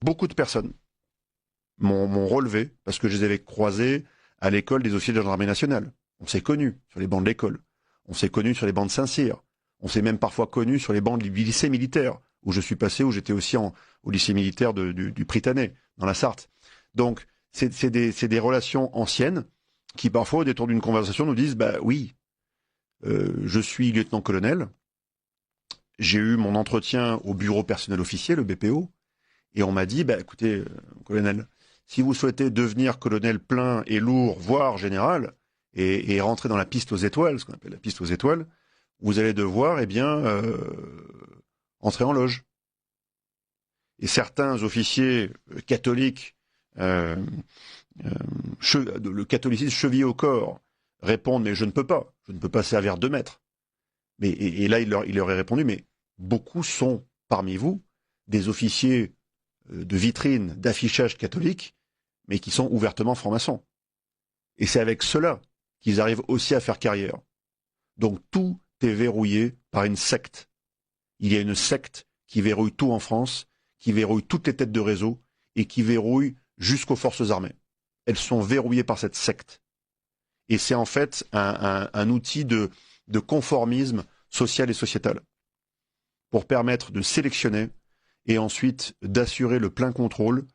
beaucoup de personnes m'ont relevé parce que je les avais croisés à l'école des officiers de gendarmerie nationale. On s'est connus sur les bancs de l'école. On s'est connus sur les bancs de Saint-Cyr. On s'est même parfois connus sur les bancs du lycée militaire, où je suis passé, où j'étais aussi au lycée militaire du Prytanée, dans la Sarthe. Donc, c'est des relations anciennes qui, parfois, au détour d'une conversation, nous disent « Bah oui, je suis lieutenant-colonel, j'ai eu mon entretien au bureau personnel officier, le BPO, et on m'a dit bah, « Écoutez, colonel, si vous souhaitez devenir colonel plein et lourd, voire général, et rentrer dans la piste aux étoiles, ce qu'on appelle la piste aux étoiles, vous allez devoir, eh bien, entrer en loge. » Et certains officiers catholiques, le catholicisme chevillé au corps, répondent « Mais je ne peux pas servir 2 mètres. » Et là, il leur est répondu « Mais beaucoup sont, parmi vous, des officiers de vitrine, d'affichage catholique, mais qui sont ouvertement francs-maçons. Et c'est avec cela qu'ils arrivent aussi à faire carrière. Donc tout est verrouillé par une secte. Il y a une secte qui verrouille tout en France, qui verrouille toutes les têtes de réseau et qui verrouille jusqu'aux forces armées. Elles sont verrouillées par cette secte. Et c'est en fait un outil de conformisme social et sociétal pour permettre de sélectionner et ensuite d'assurer le plein contrôle.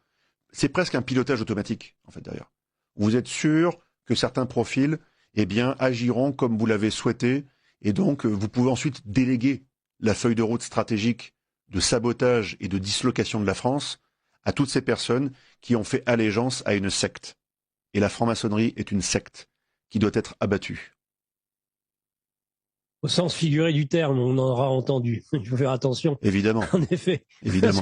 C'est presque un pilotage automatique, en fait, derrière. Vous êtes sûr que certains profils, eh bien, agiront comme vous l'avez souhaité, et donc vous pouvez ensuite déléguer la feuille de route stratégique de sabotage et de dislocation de la France à toutes ces personnes qui ont fait allégeance à une secte. Et la franc-maçonnerie est une secte qui doit être abattue. Au sens figuré du terme, on en aura entendu. Il faut faire attention. Évidemment. En effet. Évidemment.